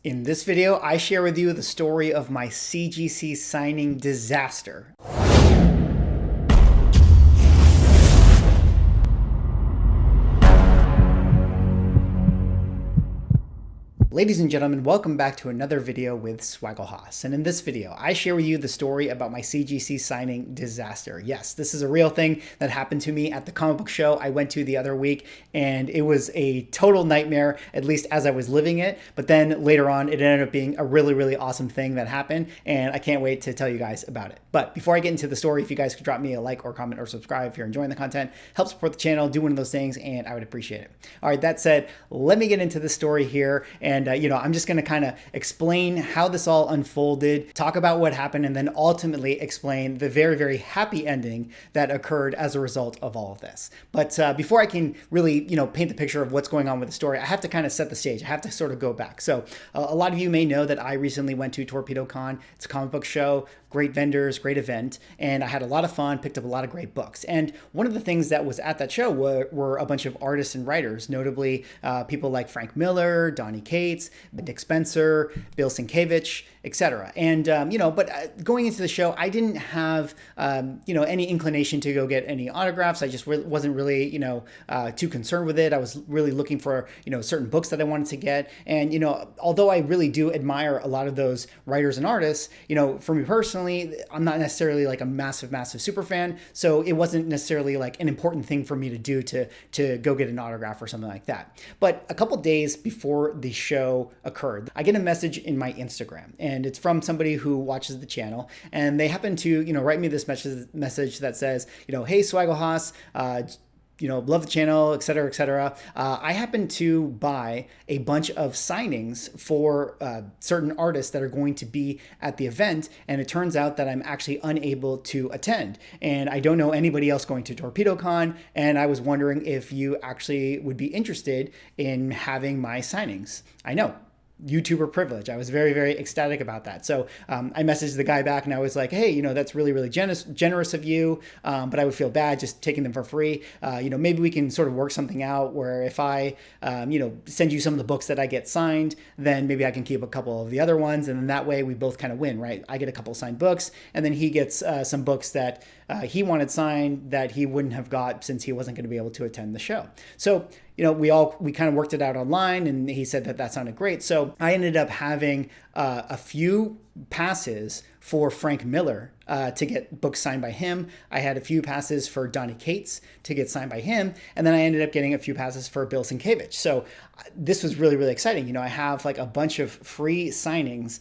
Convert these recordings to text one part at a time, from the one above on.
In this video, I share with you the story of my CGC signing disaster. Ladies and gentlemen, welcome back to another video with Swaggle. And in this video, I share with you the story about my CGC signing disaster. Yes, this is a real thing that happened to me at the comic book show I went to the other week, and it was a total nightmare, at least as I was living it. But then later on, it ended up being a really, really awesome thing that happened, and I can't wait to tell you guys about it. But before I get into the story, if you guys could drop me a like or comment or subscribe if you're enjoying the content, help support the channel, do one of those things, and I would appreciate it. All right, that said, let me get into the story here, and I'm just going to kind of explain how this all unfolded, talk about what happened, and then ultimately explain the very, very happy ending that occurred as a result of all of this. But before I can really, paint the picture of what's going on with the story, I have to kind of set the stage. I have to sort of go back. So a lot of you may know that I recently went to Torpedo Con. It's a comic book show, great vendors, great event, and I had a lot of fun, picked up a lot of great books. And one of the things that was at that show were a bunch of artists and writers, notably people like Frank Miller, Donny Cates, Nick Spencer, Bill Sienkiewicz, etc. And, but going into the show, I didn't have, any inclination to go get any autographs. I just wasn't really, too concerned with it. I was really looking for, certain books that I wanted to get. And, although I really do admire a lot of those writers and artists, for me personally, I'm not necessarily like a massive, massive super fan. So it wasn't necessarily like an important thing for me to do to go get an autograph or something like that. But a couple days before the show occurred, I get a message in my Instagram, and it's from somebody who watches the channel, and they happen to, write me this message that says, hey, Swaggle, love the channel, et cetera, et cetera. I happen to buy a bunch of signings for certain artists that are going to be at the event, and it turns out that I'm actually unable to attend. And I don't know anybody else going to Torpedo Con, and I was wondering if you actually would be interested in having my signings. I know. YouTuber privilege. I was very, very ecstatic about that. So I messaged the guy back and I was like, hey, that's really, really generous of you, but I would feel bad just taking them for free. Maybe we can sort of work something out where if I, send you some of the books that I get signed, then maybe I can keep a couple of the other ones. And then that way we both kind of win, right? I get a couple signed books, and then he gets some books that he wanted signed that he wouldn't have got since he wasn't going to be able to attend the show. So we kind of worked it out online, and he said that sounded great. So I ended up having a few passes for Frank Miller to get books signed by him. I had a few passes for Donny Cates to get signed by him. And then I ended up getting a few passes for Bill Sienkiewicz. So this was really, really exciting. I have like a bunch of free signings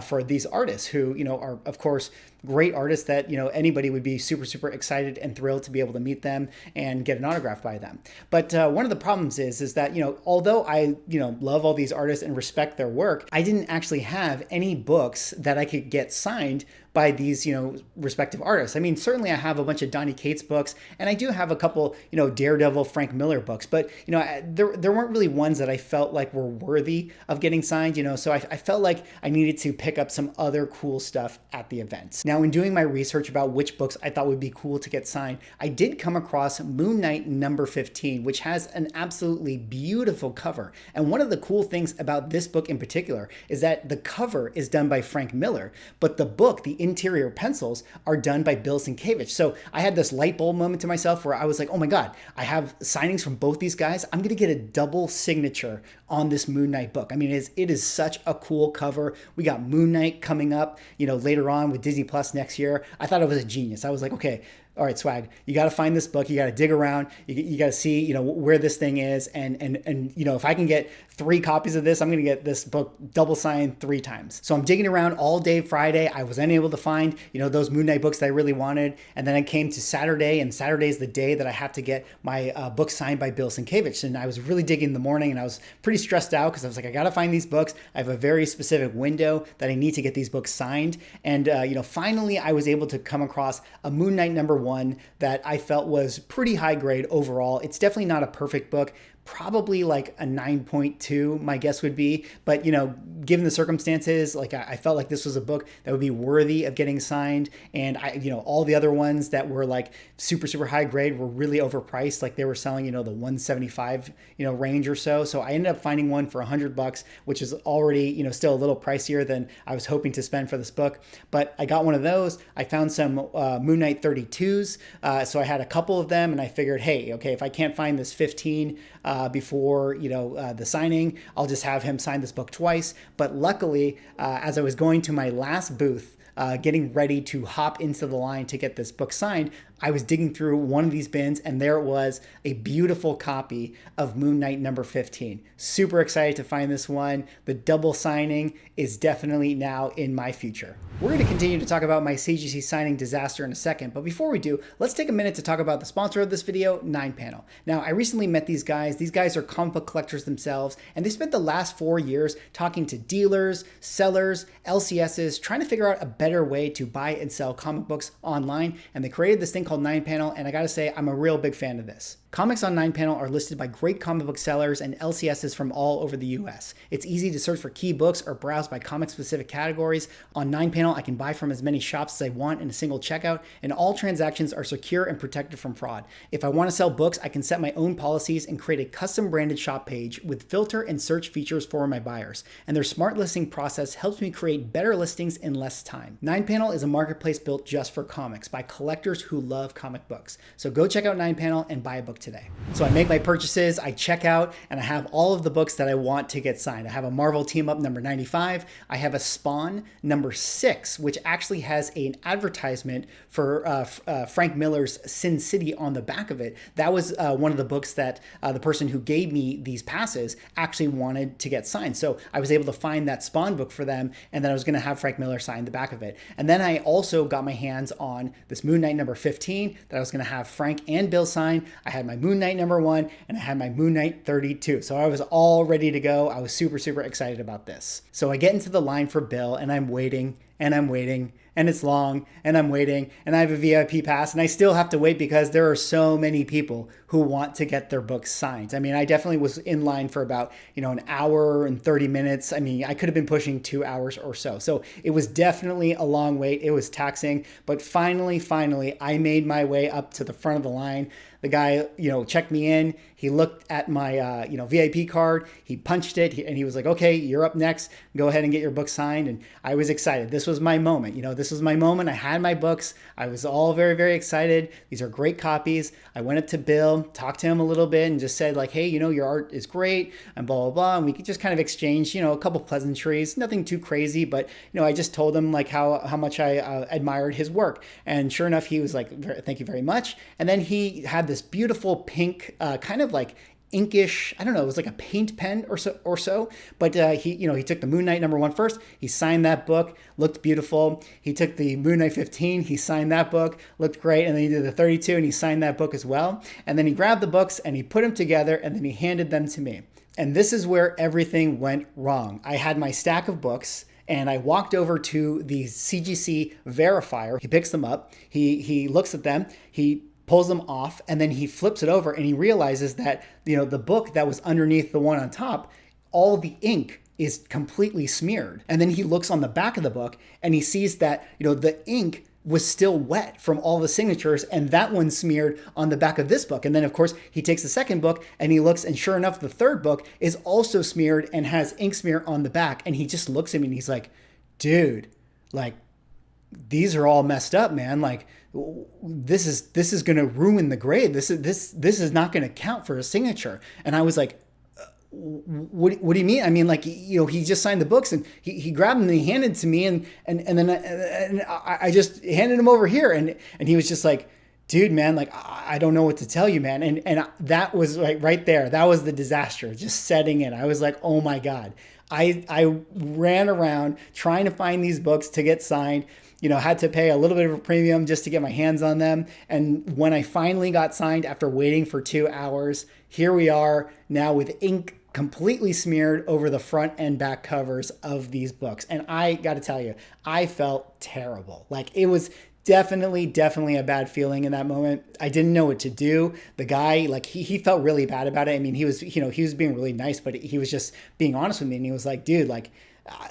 for these artists who, are, of course, great artists that, anybody would be super, super excited and thrilled to be able to meet them and get an autograph by them. But one of the problems is that, although I, love all these artists and respect their work, I didn't actually have any books that I could get signed by these, respective artists. I mean, certainly I have a bunch of Donny Cates books, and I do have a couple, Daredevil, Frank Miller books, but, there weren't really ones that I felt like were worthy of getting signed, so I felt like I needed to pick up some other cool stuff at the events. Now, in doing my research about which books I thought would be cool to get signed, I did come across Moon Knight number 15, which has an absolutely beautiful cover. And one of the cool things about this book in particular is that the cover is done by Frank Miller, but the book, the interior pencils, are done by Bill Sienkiewicz. So I had this light bulb moment to myself where I was like, oh my God, I have signings from both these guys. I'm going to get a double signature on this Moon Knight book. I mean, it is such a cool cover. We got Moon Knight coming up, later on with Disney Plus next year. I thought it was a genius. I was like, okay, all right, Swag, you got to find this book. You got to dig around. You got to see, where this thing is. And if I can get 3 copies of this, I'm going to get this book double signed 3 times. So I'm digging around all day Friday. I was unable to find, those Moon Knight books that I really wanted. And then I came to Saturday, and Saturday is the day that I have to get my book signed by Bill Sienkiewicz. And I was really digging in the morning, and I was pretty stressed out because I was like, I got to find these books. I have a very specific window that I need to get these books signed. And, finally I was able to come across a Moon Knight number 1 that I felt was pretty high grade overall. It's definitely not a perfect book, probably like a 9.2, my guess would be. But, you know, given the circumstances, like I felt like this was a book that would be worthy of getting signed. And you know, all the other ones that were like super, super high grade were really overpriced. Like they were selling, you know, the 175, you know, range or so. So I ended up finding one for $100, which is already, you know, still a little pricier than I was hoping to spend for this book. But I got one of those. I found some Moon Knight 32s. So I had a couple of them, and I figured, hey, okay, if I can't find this 15 before, you know, the signing, I'll just have him sign this book twice. But luckily, as I was going to my last booth, getting ready to hop into the line to get this book signed, I was digging through one of these bins, and there it was, a beautiful copy of Moon Knight number 15. Super excited to find this one. The double signing is definitely now in my future. We're going to continue to talk about my CGC signing disaster in a second, but before we do, let's take a minute to talk about the sponsor of this video, NinePanel. Now, I recently met these guys. These guys are comic book collectors themselves, and they spent the last 4 years talking to dealers, sellers, LCSs, trying to figure out a better way to buy and sell comic books online, and they created this thing called NinePanel, and I gotta say, I'm a real big fan of this. Comics on NinePanel are listed by great comic book sellers and LCSs from all over the US. It's easy to search for key books or browse by comic-specific categories. On NinePanel, I can buy from as many shops as I want in a single checkout, and all transactions are secure and protected from fraud. If I want to sell books, I can set my own policies and create a custom-branded shop page with filter and search features for my buyers. And their smart listing process helps me create better listings in less time. NinePanel is a marketplace built just for comics by collectors who love comic books. So go check out NinePanel and buy a book today. So I make my purchases, I check out, and I have all of the books that I want to get signed. I have a Marvel Team Up number 95. I have a Spawn number 6, which actually has an advertisement for Frank Miller's Sin City on the back of it. That was one of the books that the person who gave me these passes actually wanted to get signed. So I was able to find that Spawn book for them, and then I was going to have Frank Miller sign the back of it. And then I also got my hands on this Moon Knight number 15 that I was going to have Frank and Bill sign. I had my Moon Knight number 1, and I had my Moon Knight 32. So I was all ready to go. I was super, super excited about this. So I get into the line for Bill, and I'm waiting, and I'm waiting, and it's long, and I'm waiting, and I have a VIP pass, and I still have to wait because there are so many people who want to get their books signed. I mean, I definitely was in line for about, you know, an hour and 30 minutes. I mean, I could have been pushing 2 hours or so. So it was definitely a long wait. It was taxing, but finally, I made my way up to the front of the line. The guy, you know, checked me in. He looked at my, you know, VIP card. He punched it, and he was like, okay, you're up next. Go ahead and get your book signed. And I was excited. This was my moment. You know, this was my moment. I had my books. I was all very, very excited. These are great copies. I went up to Bill, talked to him a little bit, and just said like, hey, you know, your art is great, and blah, blah, blah. And we could just kind of exchange, you know, a couple pleasantries, nothing too crazy, but, you know, I just told him like how much I admired his work. And sure enough, he was like, thank you very much. And then he had this beautiful pink, kind of like inkish, I don't know, it was like a paint pen or so, but he, you know, he took the Moon Knight number 1 first, he signed that book, looked beautiful. He took the Moon Knight 15, he signed that book, looked great, and then he did the 32 and he signed that book as well. And then he grabbed the books and he put them together and then he handed them to me. And this is where everything went wrong. I had my stack of books, and I walked over to the CGC verifier. He picks them up, he looks at them, he pulls them off, and then he flips it over and he realizes that, you know, the book that was underneath the one on top, all the ink is completely smeared. And then he looks on the back of the book and he sees that, you know, the ink was still wet from all the signatures, and that one smeared on the back of this book. And then of course he takes the second book and he looks, and sure enough, the third book is also smeared and has ink smear on the back. And he just looks at me and he's like, dude, like, these are all messed up, man. Like, this is going to ruin the grade. This is not going to count for a signature. And I was like, what do you mean? I mean, like, you know, he just signed the books, and he grabbed them and he handed it to me, and then I just handed him over here, and he was just like, dude, man, like, I don't know what to tell you, man. And that was like right there. That was the disaster just setting in. I was like, oh my God. I ran around trying to find these books to get signed, you know, had to pay a little bit of a premium just to get my hands on them. And when I finally got signed after waiting for 2 hours, here we are now with ink completely smeared over the front and back covers of these books. And I got to tell you, I felt terrible. Like, it was Definitely a bad feeling in that moment. I didn't know what to do. The guy, like he felt really bad about it. I mean, he was, he was being really nice, but he was just being honest with me. And he was like, dude, like,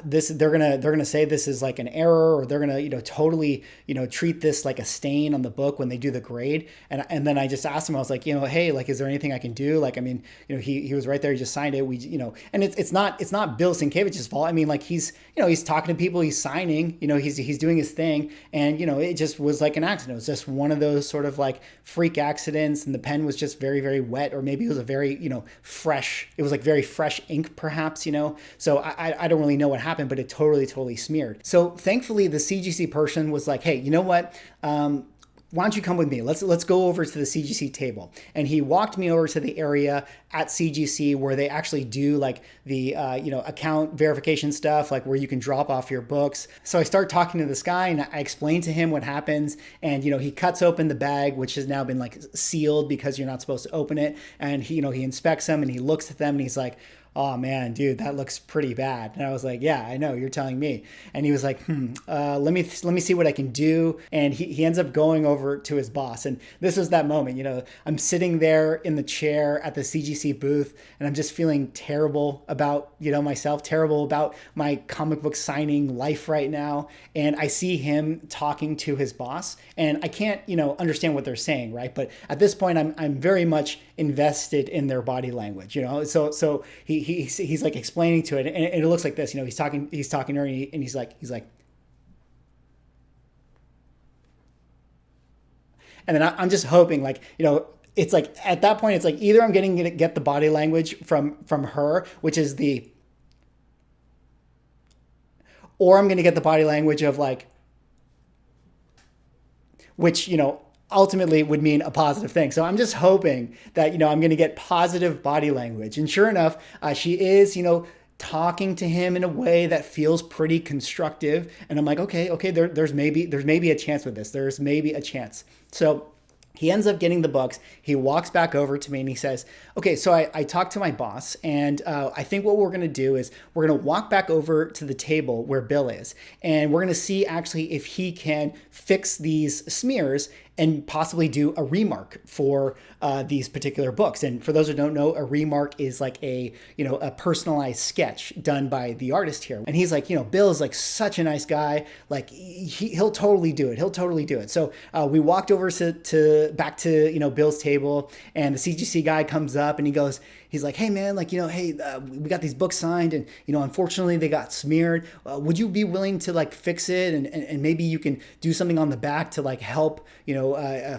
this, they're gonna say this is like an error, or they're gonna, totally, treat this like a stain on the book when they do the grade. And then I just asked him, I was like, hey, like, is there anything I can do? Like, I mean, he was right there, he just signed it. We, and it's not Bill Sienkiewicz's fault. I mean, like, he's talking to people, he's signing, he's doing his thing, and it just was like an accident. It was just one of those sort of like freak accidents, and the pen was just very wet, or maybe it was a very, fresh, it was like very fresh ink perhaps, so I don't really know what happened, but it totally smeared. So thankfully the CGC person was like, hey, you know what? Why don't you come with me? Let's go over to the CGC table. And he walked me over to the area at CGC where they actually do like the account verification stuff, like where you can drop off your books. So I start talking to this guy, and I explain to him what happens. And he cuts open the bag, which has now been like sealed because you're not supposed to open it. And he inspects them, and he looks at them, and he's like, oh man, dude, that looks pretty bad. And I was like, yeah, I know, you're telling me. And he was like, let me see what I can do. And he ends up going over to his boss. And this was that moment, I'm sitting there in the chair at the CGC booth, and I'm just feeling terrible about, myself, terrible about my comic book signing life right now. And I see him talking to his boss, and I can't, understand what they're saying, right? But at this point, I'm very much invested in their body language, so he's like explaining to it, and it looks like this, he's talking to her, and he's like, and then I'm just hoping, like, it's like at that point, it's like either I'm getting to get the body language from her, which is or I'm going to get the body language of like, which, ultimately would mean a positive thing. So I'm just hoping that, I'm going to get positive body language. And sure enough, she is, talking to him in a way that feels pretty constructive. And I'm like, okay, there's maybe a chance with this. There's maybe a chance. So he ends up getting the books. He walks back over to me, and he says, okay, so I talked to my boss, and I think what we're going to do is we're going to walk back over to the table where Bill is, and we're going to see actually if he can fix these smears and possibly do a remark for these particular books. And for those who don't know, a remark is like a personalized sketch done by the artist here. And he's like, Bill is like such a nice guy. Like he'll totally do it. He'll totally do it. So we walked over back to Bill's table, and the CGC guy comes up, and he's like, hey man, like, hey, we got these books signed, and unfortunately they got smeared. Would you be willing to like fix it, and maybe you can do something on the back to like help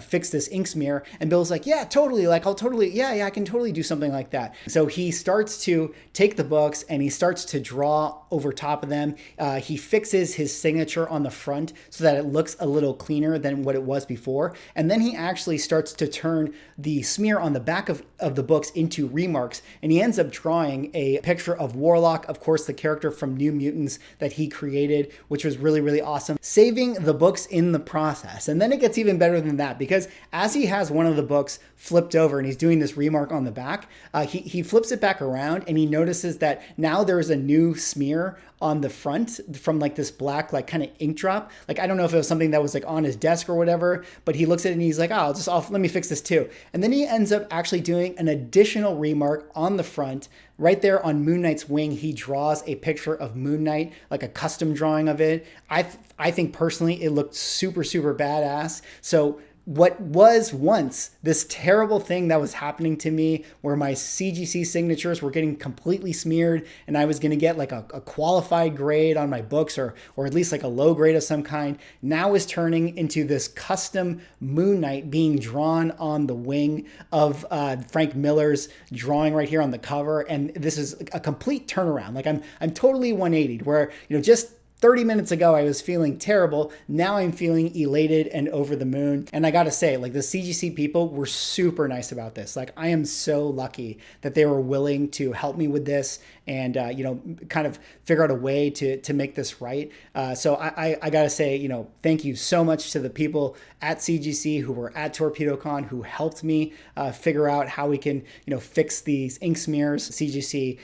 fix this ink smear? And Bill's like, yeah, totally, like I'll totally, yeah, I can totally do something like that. So he starts to take the books, and he starts to draw over top of them. He fixes his signature on the front so that it looks a little cleaner than what it was before, and then he actually starts to turn the smear on the back of the books into remarks, and he ends up drawing a picture of Warlock, of course the character from New Mutants that he created, which was really awesome, saving the books in the process. And then it gets even better than that, because as he has one of the books flipped over and he's doing this remark on the back, he flips it back around, and he notices that now there is a new smear on the front from like this black, like kind of ink drop. Like, I don't know if it was something that was like on his desk or whatever, but he looks at it and he's like, oh, let me fix this too. And then he ends up actually doing an additional remark on the front. Right there on Moon Knight's wing, he draws a picture of Moon Knight, like a custom drawing of it. I think personally it looked super badass. So what was once this terrible thing that was happening to me, where my CGC signatures were getting completely smeared, and I was going to get like a qualified grade on my books, or at least like a low grade of some kind, now is turning into this custom Moon Knight being drawn on the wing of Frank Miller's drawing right here on the cover. And this is a complete turnaround. Like I'm totally 180, where just 30 minutes ago, I was feeling terrible. Now I'm feeling elated and over the moon. And I gotta say, like, the CGC people were super nice about this. Like, I am so lucky that they were willing to help me with this and, kind of figure out a way to make this right. So I got to say, thank you so much to the people at CGC who were at TorpedoCon who helped me figure out how we can, fix these ink smears. CGC,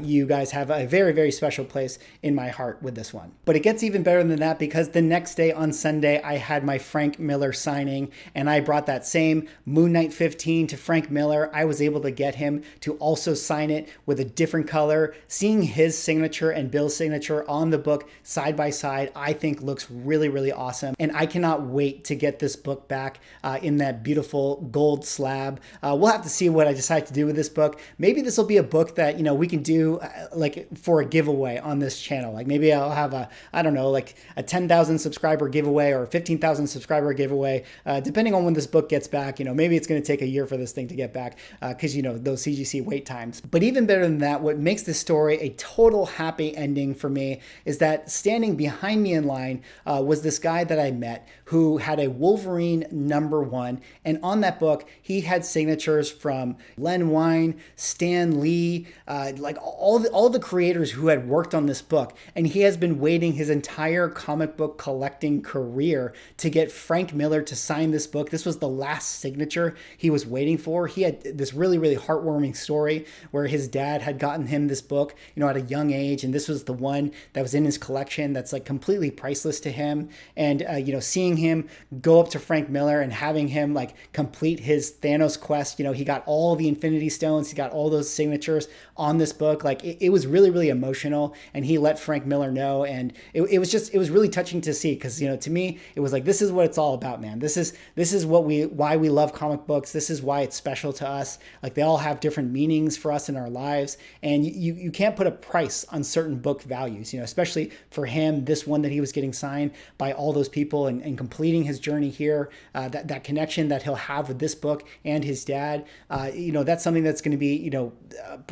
you guys have a very, very special place in my heart with this one. But it gets even better than that, because the next day on Sunday, I had my Frank Miller signing, and I brought that same Moon Knight 15 to Frank Miller. I was able to get him to also sign it with a different color. Seeing his signature and Bill's signature on the book side by side, I think looks really, really awesome. And I cannot wait to get this book back in that beautiful gold slab. We'll have to see what I decide to do with this book. Maybe this will be a book that, we can do like for a giveaway on this channel. Like maybe I'll have a 10,000 subscriber giveaway or a 15,000 subscriber giveaway, depending on when this book gets back. Maybe it's going to take a year for this thing to get back, because, those CGC wait times. But even better than that, what makes this story a total happy ending for me is that standing behind me in line was this guy that I met who had a Wolverine #1. And on that book, he had signatures from Len Wein, Stan Lee, like all the creators who had worked on this book. And he has been waiting his entire comic book collecting career to get Frank Miller to sign this book. This was the last signature he was waiting for. He had this really, really heartwarming story where his dad had gotten him this book, at a young age. And this was the one that was in his collection that's like completely priceless to him. And, seeing him go up to Frank Miller and having him like complete his Thanos quest, he got all the Infinity Stones, he got all those signatures on this book. Like it was really, really emotional. And he let Frank Miller know. And it was really touching to see, because, to me, it was like, this is what it's all about, man. This is why we love comic books. This is why it's special to us. Like they all have different meanings for us in our lives. And you can't put a price on certain book values, especially for him, this one that he was getting signed by all those people and completing his journey here, that connection that he'll have with this book and his dad, that's something that's going to be,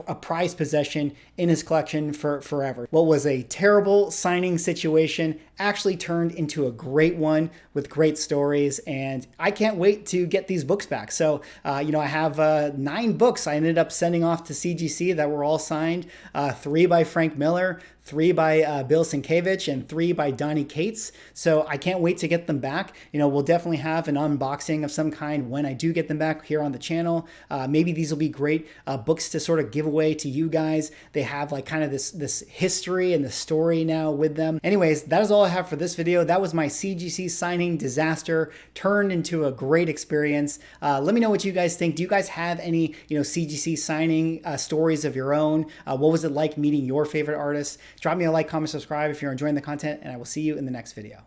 a prized possession in his collection for forever. What was a terrible signing situation actually turned into a great one with great stories, and I can't wait to get these books back. So, I have 9 books I ended up sending off to CGC that were all signed, 3 by Frank Miller, 3 by Bill Sienkiewicz, and 3 by Donny Cates. So I can't wait to get them back. We'll definitely have an unboxing of some kind when I do get them back here on the channel. Maybe these will be great books to sort of give away to you guys. They have like kind of this history and the story now with them. Anyways, that is all I have for this video. That was my CGC signing disaster turned into a great experience. Let me know what you guys think. Do you guys have any, CGC signing stories of your own? What was it like meeting your favorite artists? Drop me a like, comment, subscribe if you're enjoying the content, and I will see you in the next video.